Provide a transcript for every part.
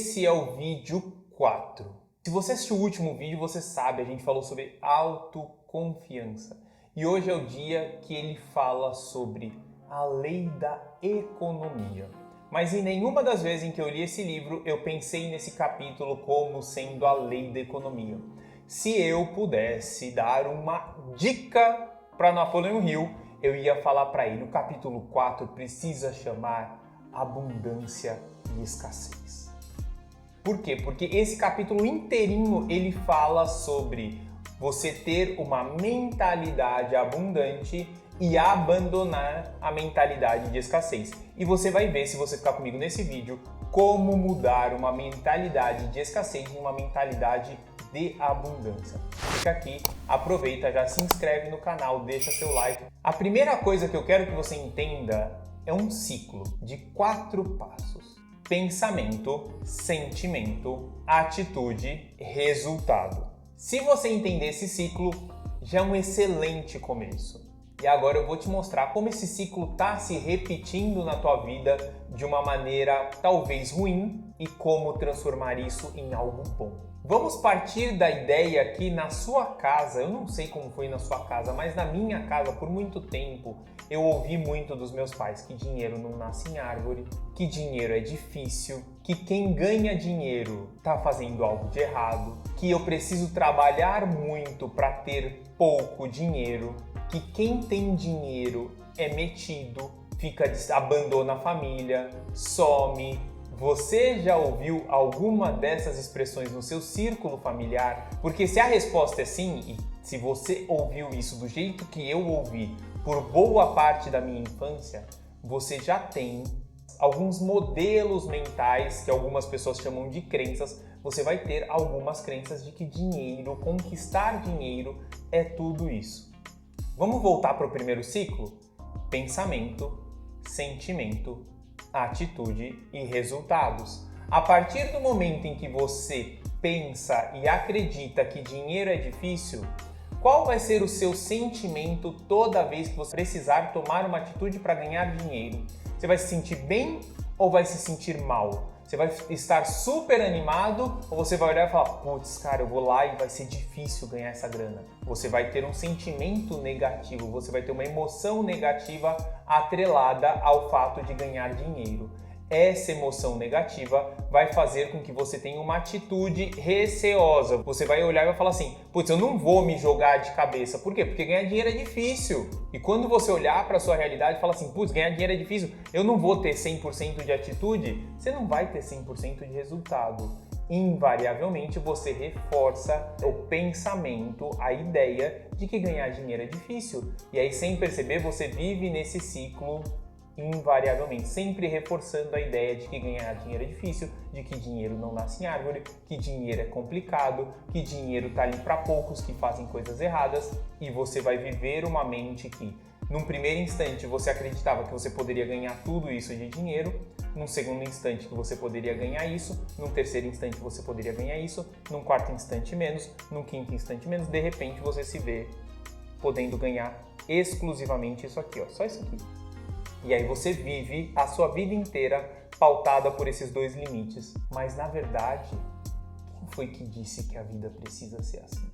Esse é o vídeo 4. Se você assistiu o último vídeo, você sabe, a gente falou sobre autoconfiança. E hoje é o dia que ele fala sobre a lei da economia. Mas em nenhuma das vezes em que eu li esse livro, eu pensei nesse capítulo como sendo a lei da economia. Se eu pudesse dar uma dica para Napoleão Hill, eu ia falar para ele, o capítulo 4 precisa chamar abundância e escassez. Por quê? Porque esse capítulo inteirinho ele fala sobre você ter uma mentalidade abundante e abandonar a mentalidade de escassez. E você vai ver, se você ficar comigo nesse vídeo, como mudar uma mentalidade de escassez em uma mentalidade de abundância. Fica aqui, aproveita, já se inscreve no canal, deixa seu like. A primeira coisa que eu quero que você entenda é um ciclo de 4 passos. Pensamento, sentimento, atitude, resultado. Se você entender esse ciclo, já é um excelente começo. E agora eu vou te mostrar como esse ciclo está se repetindo na tua vida de uma maneira talvez ruim e como transformar isso em algo bom. Vamos partir da ideia que na sua casa, eu não sei como foi na sua casa, mas na minha casa por muito tempo eu ouvi muito dos meus pais que dinheiro não nasce em árvore, que dinheiro é difícil, que quem ganha dinheiro está fazendo algo de errado, que eu preciso trabalhar muito para ter pouco dinheiro, que quem tem dinheiro é metido, abandona a família, some. Você já ouviu alguma dessas expressões no seu círculo familiar? Porque se a resposta é sim, e se você ouviu isso do jeito que eu ouvi por boa parte da minha infância, você já tem alguns modelos mentais que algumas pessoas chamam de crenças. Você vai ter algumas crenças de que dinheiro, conquistar dinheiro é tudo isso. Vamos voltar para o primeiro ciclo? Pensamento, sentimento, atitude e resultados. A partir do momento em que você pensa e acredita que dinheiro é difícil, qual vai ser o seu sentimento toda vez que você precisar tomar uma atitude para ganhar dinheiro? Você vai se sentir bem ou vai se sentir mal? Você vai estar super animado ou você vai olhar e falar, putz, cara, eu vou lá e vai ser difícil ganhar essa grana. Você vai ter um sentimento negativo, você vai ter uma emoção negativa atrelada ao fato de ganhar dinheiro. Essa emoção negativa vai fazer com que você tenha uma atitude receosa. Você vai olhar e vai falar assim, putz, eu não vou me jogar de cabeça. Por quê? Porque ganhar dinheiro é difícil. E quando você olhar para a sua realidade e falar assim, putz, ganhar dinheiro é difícil, eu não vou ter 100% de atitude, você não vai ter 100% de resultado. Invariavelmente você reforça o pensamento, a ideia de que ganhar dinheiro é difícil. E aí, sem perceber, você vive nesse ciclo invariavelmente, sempre reforçando a ideia de que ganhar dinheiro é difícil, de que dinheiro não nasce em árvore, que dinheiro é complicado, que dinheiro está ali para poucos que fazem coisas erradas, e você vai viver uma mente que, num primeiro instante, você acreditava que você poderia ganhar tudo isso de dinheiro, num segundo instante que você poderia ganhar isso, num terceiro instante você poderia ganhar isso, num quarto instante menos, num quinto instante menos, de repente você se vê podendo ganhar exclusivamente isso aqui, ó, só isso aqui. E aí você vive a sua vida inteira pautada por esses 2 limites. Mas na verdade, quem foi que disse que a vida precisa ser assim?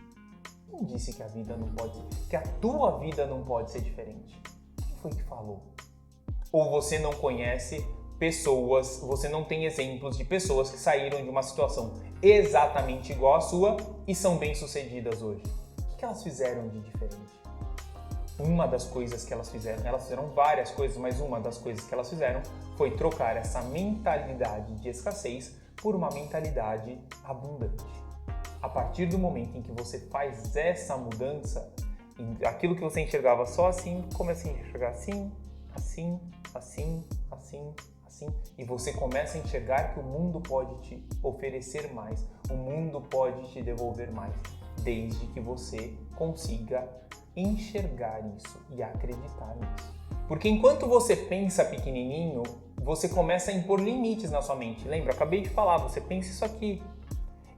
Quem disse que a vida não pode ser, que a tua vida não pode ser diferente? Quem foi que falou? Ou você não conhece pessoas, você não tem exemplos de pessoas que saíram de uma situação exatamente igual à sua e são bem-sucedidas hoje? O que elas fizeram de diferente? Uma das coisas que elas fizeram várias coisas, mas uma das coisas que elas fizeram foi trocar essa mentalidade de escassez por uma mentalidade abundante. A partir do momento em que você faz essa mudança, aquilo que você enxergava só assim, começa a enxergar assim, assim, assim, assim, assim, e você começa a enxergar que o mundo pode te oferecer mais, o mundo pode te devolver mais, desde que você consiga enxergar isso e acreditar nisso. Porque enquanto você pensa pequenininho, você começa a impor limites na sua mente. Lembra? Acabei de falar, você pensa isso aqui.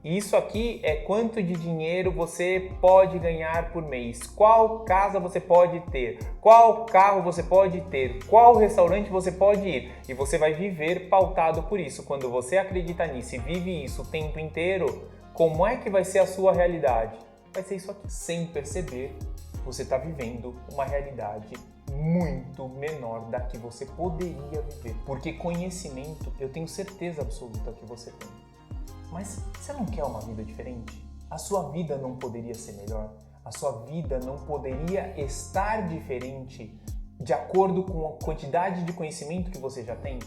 E isso aqui é quanto de dinheiro você pode ganhar por mês, qual casa você pode ter, qual carro você pode ter, qual restaurante você pode ir. E você vai viver pautado por isso. Quando você acredita nisso e vive isso o tempo inteiro, como é que vai ser a sua realidade? Vai ser isso aqui. Sem perceber, você está vivendo uma realidade muito menor da que você poderia viver. Porque conhecimento, eu tenho certeza absoluta que você tem. Mas você não quer uma vida diferente? A sua vida não poderia ser melhor? A sua vida não poderia estar diferente de acordo com a quantidade de conhecimento que você já tem?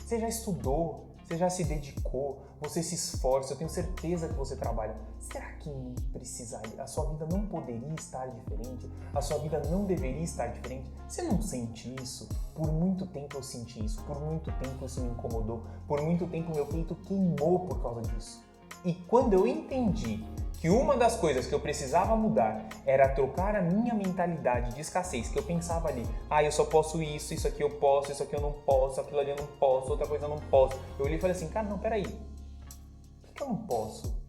Você já estudou, você já se dedicou, você se esforça, eu tenho certeza que você trabalha. Será que não precisaria? A sua vida não poderia estar diferente? A sua vida não deveria estar diferente? Você não sente isso? Por muito tempo eu senti isso, por muito tempo isso me incomodou, por muito tempo meu peito queimou por causa disso. E quando eu entendi que uma das coisas que eu precisava mudar era trocar a minha mentalidade de escassez, que eu pensava ali, eu só posso isso aqui eu posso, isso aqui eu não posso, aquilo ali eu não posso, outra coisa eu não posso. Eu olhei e falei assim, cara, não, peraí, por que eu não posso?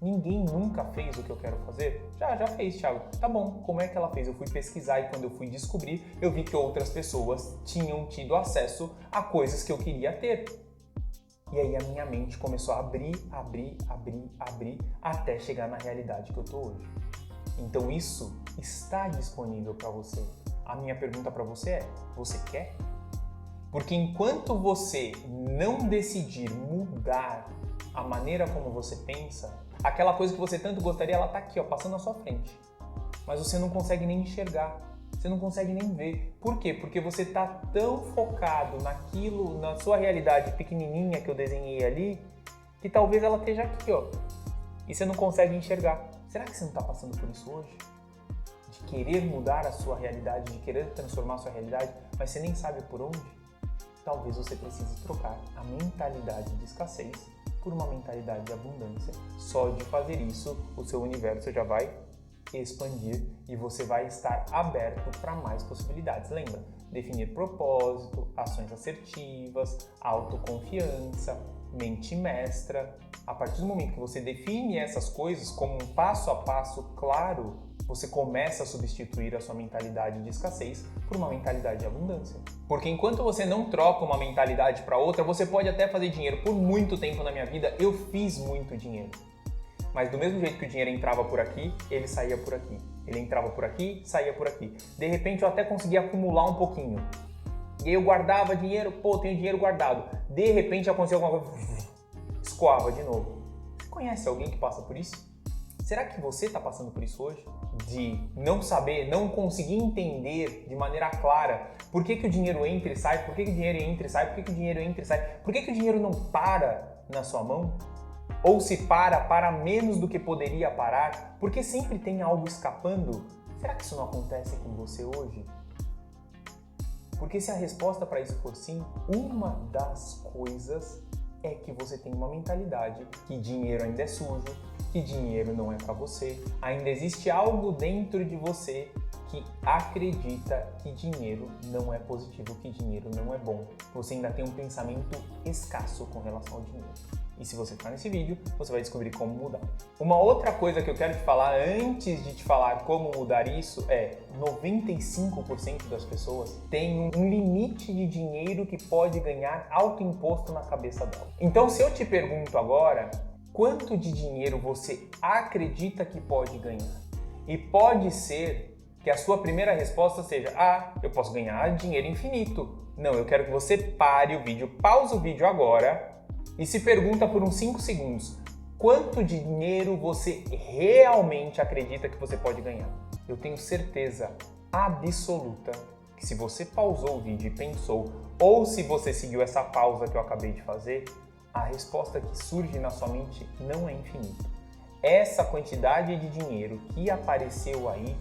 Ninguém nunca fez o que eu quero fazer? Já fez, Thiago. Tá bom, como é que ela fez? Eu fui pesquisar e quando eu fui descobrir, eu vi que outras pessoas tinham tido acesso a coisas que eu queria ter. E aí a minha mente começou a abrir, até chegar na realidade que eu tô hoje. Então isso está disponível para você. A minha pergunta para você é, você quer? Porque enquanto você não decidir mudar a maneira como você pensa, aquela coisa que você tanto gostaria, ela tá aqui, passando na sua frente. Mas você não consegue nem enxergar, você não consegue nem ver. Por quê? Porque você tá tão focado naquilo, na sua realidade pequenininha que eu desenhei ali, que talvez ela esteja aqui, e você não consegue enxergar. Será que você não tá passando por isso hoje? De querer mudar a sua realidade, de querer transformar a sua realidade, mas você nem sabe por onde? Talvez você precise trocar a mentalidade de escassez por uma mentalidade de abundância. Só de fazer isso, o seu universo já vai expandir e você vai estar aberto para mais possibilidades. Lembra? Definir propósito, ações assertivas, autoconfiança, mente mestra. A partir do momento que você define essas coisas como um passo a passo claro, você começa a substituir a sua mentalidade de escassez por uma mentalidade de abundância. Porque enquanto você não troca uma mentalidade para outra, você pode até fazer dinheiro. Por muito tempo na minha vida, eu fiz muito dinheiro. Mas do mesmo jeito que o dinheiro entrava por aqui, ele saía por aqui. Ele entrava por aqui, saía por aqui. De repente eu até conseguia acumular um pouquinho. E aí eu guardava dinheiro, tenho dinheiro guardado. De repente aconteceu alguma coisa, escoava de novo. Você conhece alguém que passa por isso? Será que você está passando por isso hoje? De não saber, não conseguir entender de maneira clara por que o dinheiro entra e sai, por que o dinheiro entra e sai, por que o dinheiro entra e sai, por que o dinheiro não para na sua mão? Ou se para menos do que poderia parar, porque sempre tem algo escapando. Será que isso não acontece com você hoje? Porque se a resposta para isso for sim, uma das coisas é que você tem uma mentalidade que dinheiro ainda é sujo, que dinheiro não é para você. Ainda existe algo dentro de você que acredita que dinheiro não é positivo, que dinheiro não é bom. Você ainda tem um pensamento escasso com relação ao dinheiro. E se você ficar nesse vídeo, você vai descobrir como mudar. Uma outra coisa que eu quero te falar antes de te falar como mudar isso é 95% das pessoas têm um limite de dinheiro que pode ganhar autoimposto na cabeça dela. Então, se eu te pergunto agora, quanto de dinheiro você acredita que pode ganhar? E pode ser que a sua primeira resposta seja, eu posso ganhar dinheiro infinito. Não, eu quero que você pare o vídeo, pause o vídeo agora e se pergunta por uns 5 segundos, quanto dinheiro você realmente acredita que você pode ganhar? Eu tenho certeza absoluta que se você pausou o vídeo e pensou, ou se você seguiu essa pausa que eu acabei de fazer, a resposta que surge na sua mente não é infinita. Essa quantidade de dinheiro que apareceu aí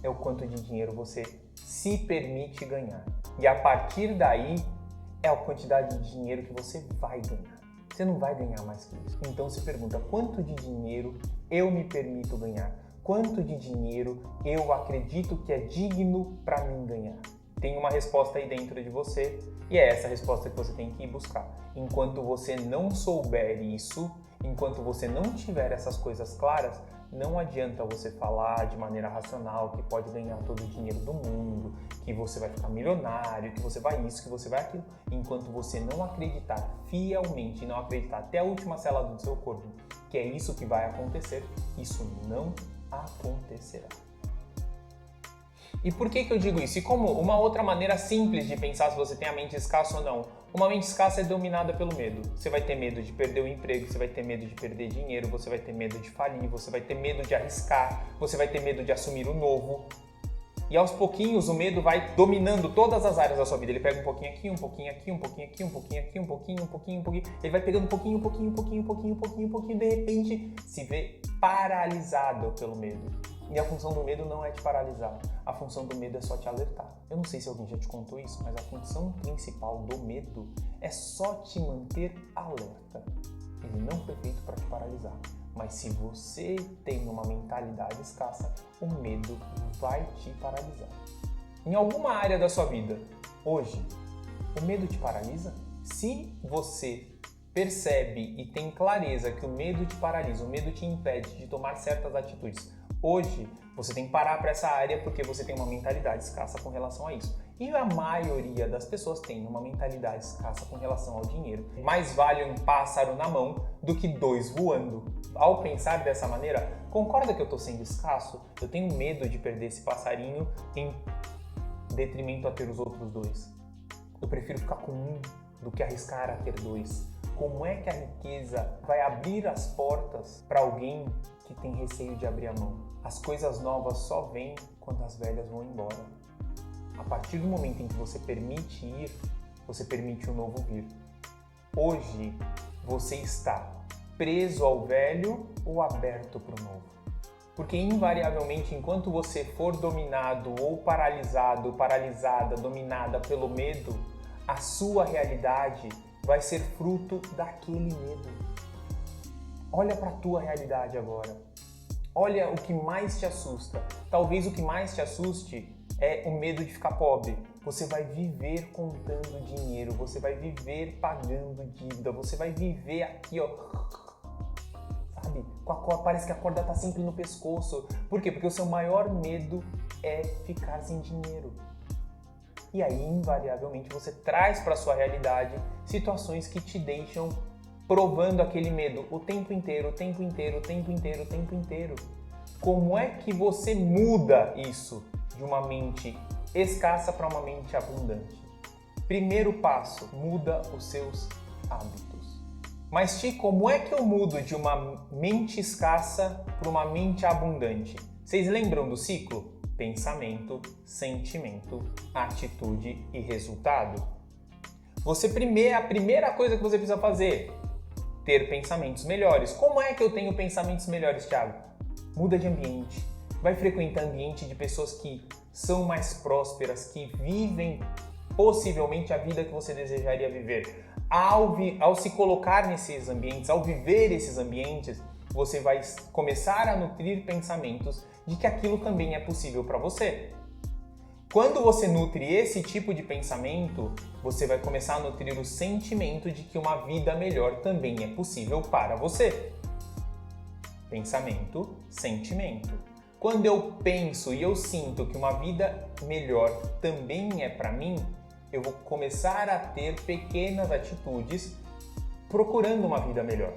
é o quanto de dinheiro você se permite ganhar. E a partir daí, é a quantidade de dinheiro que você vai ganhar. Você não vai ganhar mais que isso. Então se pergunta, quanto de dinheiro eu me permito ganhar? Quanto de dinheiro eu acredito que é digno para mim ganhar? Tem uma resposta aí dentro de você e é essa resposta que você tem que ir buscar. Enquanto você não souber isso, Enquanto você não tiver essas coisas claras, não adianta você falar de maneira racional que pode ganhar todo o dinheiro do mundo, que você vai ficar milionário, que você vai isso, que você vai aquilo. Enquanto você não acreditar fielmente, não acreditar até a última célula do seu corpo que é isso que vai acontecer, isso não acontecerá. E por que eu digo isso? E como uma outra maneira simples de pensar se você tem a mente escassa ou não. Uma mente escassa é dominada pelo medo. Você vai ter medo de perder o emprego, você vai ter medo de perder dinheiro, você vai ter medo de falir, você vai ter medo de arriscar, você vai ter medo de assumir o novo. E aos pouquinhos o medo vai dominando todas as áreas da sua vida. Ele pega um pouquinho aqui, um pouquinho aqui, um pouquinho aqui, um pouquinho aqui, um pouquinho. Ele vai pegando um pouquinho, de repente se vê paralisado pelo medo. E a função do medo não é te paralisar, a função do medo é só te alertar. Eu não sei se alguém já te contou isso, mas a função principal do medo é só te manter alerta. Ele não foi feito para te paralisar. Mas se você tem uma mentalidade escassa, o medo vai te paralisar. Em alguma área da sua vida, hoje, o medo te paralisa? Se você percebe e tem clareza que o medo te paralisa, o medo te impede de tomar certas atitudes, hoje você tem que parar para essa área porque você tem uma mentalidade escassa com relação a isso. E a maioria das pessoas tem uma mentalidade escassa com relação ao dinheiro. Mais vale um pássaro na mão do que dois voando. Ao pensar dessa maneira, concorda que eu estou sendo escasso? Eu tenho medo de perder esse passarinho em detrimento a ter os outros dois. Eu prefiro ficar com um do que arriscar a ter dois. Como é que a riqueza vai abrir as portas para alguém que tem receio de abrir a mão? As coisas novas só vêm quando as velhas vão embora. A partir do momento em que você permite ir, você permite o novo vir. Hoje, você está preso ao velho ou aberto para o novo? Porque invariavelmente, enquanto você for dominado ou paralisado, paralisada, dominada pelo medo, a sua realidade vai ser fruto daquele medo. Olha para a tua realidade agora. Olha o que mais te assusta. Talvez o que mais te assuste é o medo de ficar pobre. Você vai viver contando dinheiro, você vai viver pagando dívida, você vai viver aqui, ó, sabe? Parece que a corda tá sempre no pescoço. Por quê? Porque o seu maior medo é ficar sem dinheiro. E aí, invariavelmente, você traz para sua realidade situações que te deixam provando aquele medo o tempo inteiro. Como é que você muda isso de uma mente escassa para uma mente abundante? Primeiro passo, muda os seus hábitos. Mas, Ti, como é que eu mudo de uma mente escassa para uma mente abundante? Vocês lembram do ciclo? Pensamento, sentimento, atitude e resultado. A primeira coisa que você precisa fazer, ter pensamentos melhores. Como é que eu tenho pensamentos melhores, Thiago? Muda de ambiente. Vai frequentar ambiente de pessoas que são mais prósperas, que vivem possivelmente a vida que você desejaria viver. Ao se colocar nesses ambientes, ao viver esses ambientes, você vai começar a nutrir pensamentos de que aquilo também é possível para você. Quando você nutre esse tipo de pensamento, você vai começar a nutrir o sentimento de que uma vida melhor também é possível para você. Pensamento, sentimento. Quando eu penso e eu sinto que uma vida melhor também é para mim, eu vou começar a ter pequenas atitudes procurando uma vida melhor.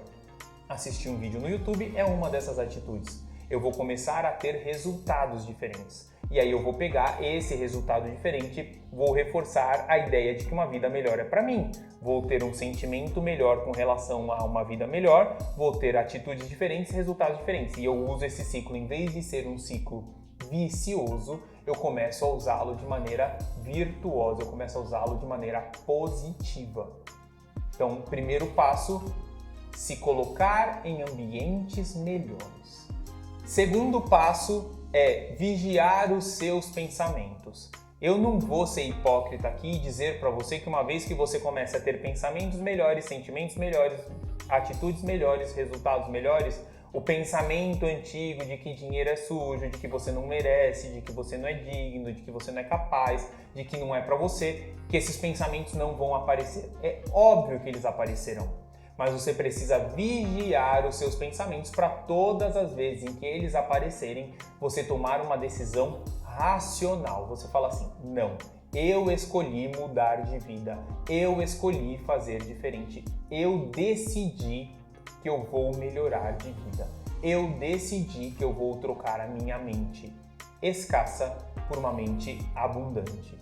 Assistir um vídeo no YouTube é uma dessas atitudes. Eu vou começar a ter resultados diferentes. E aí eu vou pegar esse resultado diferente, vou reforçar a ideia de que uma vida melhor é para mim. Vou ter um sentimento melhor com relação a uma vida melhor, vou ter atitudes diferentes, resultados diferentes. E eu uso esse ciclo, em vez de ser um ciclo vicioso, eu começo a usá-lo de maneira virtuosa, eu começo a usá-lo de maneira positiva. Então, primeiro passo, se colocar em ambientes melhores. Segundo passo é vigiar os seus pensamentos. Eu não vou ser hipócrita aqui e dizer para você que uma vez que você começa a ter pensamentos melhores, sentimentos melhores, atitudes melhores, resultados melhores, o pensamento antigo de que dinheiro é sujo, de que você não merece, de que você não é digno, de que você não é capaz, de que não é para você, que esses pensamentos não vão aparecer. É óbvio que eles aparecerão. mas você precisa vigiar os seus pensamentos para todas as vezes em que eles aparecerem, você tomar uma decisão racional. Você fala assim: não, eu escolhi mudar de vida, eu escolhi fazer diferente, eu decidi que eu vou melhorar de vida, eu decidi que eu vou trocar a minha mente escassa por uma mente abundante.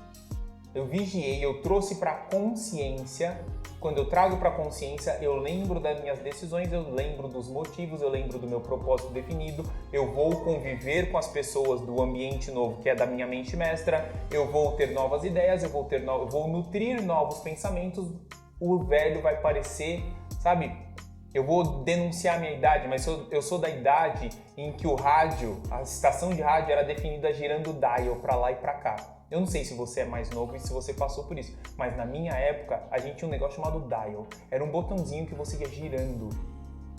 Eu vigiei, eu trouxe para a consciência. Quando eu trago para a consciência, eu lembro das minhas decisões, eu lembro dos motivos, eu lembro do meu propósito definido, eu vou conviver com as pessoas do ambiente novo, que é da minha mente mestra, eu vou ter novas ideias, eu vou nutrir novos pensamentos. O velho vai parecer, sabe, eu vou denunciar a minha idade, mas eu sou da idade em que o rádio, a estação de rádio era definida girando dial para lá e para cá. Eu não sei se você é mais novo e se você passou por isso, mas na minha época a gente tinha um negócio chamado dial. Era um botãozinho que você ia girando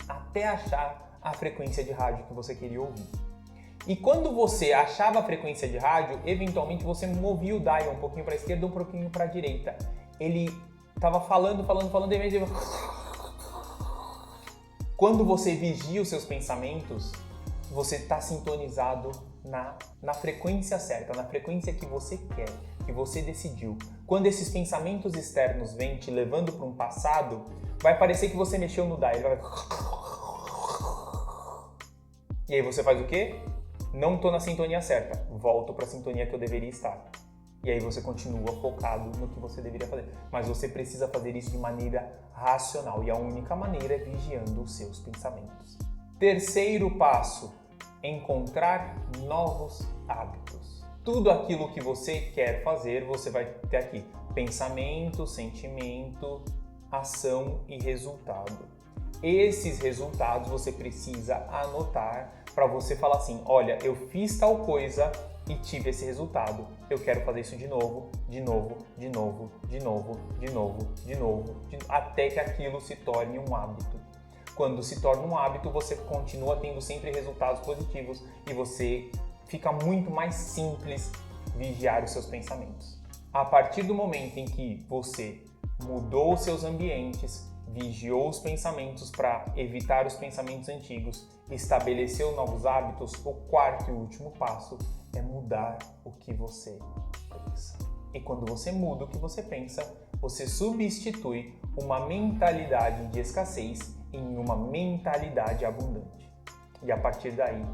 até achar a frequência de rádio que você queria ouvir. E quando você achava a frequência de rádio, eventualmente você movia o dial um pouquinho para a esquerda, um pouquinho para a direita. Ele estava falando, e mesmo... Quando você vigia os seus pensamentos, você está sintonizado na frequência certa, na frequência que você quer, que você decidiu. Quando esses pensamentos externos vêm te levando para um passado, vai parecer que você mexeu no dial. E aí você faz o quê? Não estou na sintonia certa, volto para a sintonia que eu deveria estar. E aí você continua focado no que você deveria fazer. Mas você precisa fazer isso de maneira racional. E a única maneira é vigiando os seus pensamentos. Terceiro passo: encontrar novos hábitos. Tudo aquilo que você quer fazer, você vai ter aqui: pensamento, sentimento, ação e resultado. Esses resultados você precisa anotar para você falar assim: olha, eu fiz tal coisa e tive esse resultado. Eu quero fazer isso de novo, até que aquilo se torne um hábito. Quando se torna um hábito, você continua tendo sempre resultados positivos e você fica muito mais simples vigiar os seus pensamentos. A partir do momento em que você mudou os seus ambientes, vigiou os pensamentos para evitar os pensamentos antigos, estabeleceu novos hábitos, o quarto e último passo é mudar o que você pensa. E quando você muda o que você pensa, você substitui uma mentalidade de escassez em uma mentalidade abundante. E a partir daí,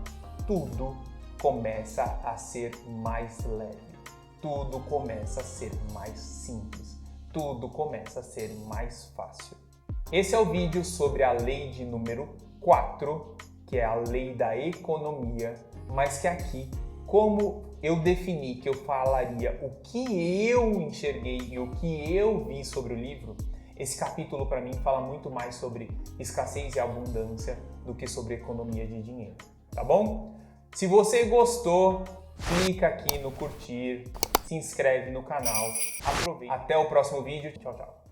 tudo começa a ser mais leve, tudo começa a ser mais simples, tudo começa a ser mais fácil. Esse é o vídeo sobre a lei de número 4, que é a lei da economia, mas que aqui, como eu defini que eu falaria o que eu enxerguei e o que eu vi sobre o livro, esse capítulo para mim fala muito mais sobre escassez e abundância do que sobre economia de dinheiro, tá bom? Se você gostou, clica aqui no curtir, se inscreve no canal, aproveita. Até o próximo vídeo, tchau, tchau.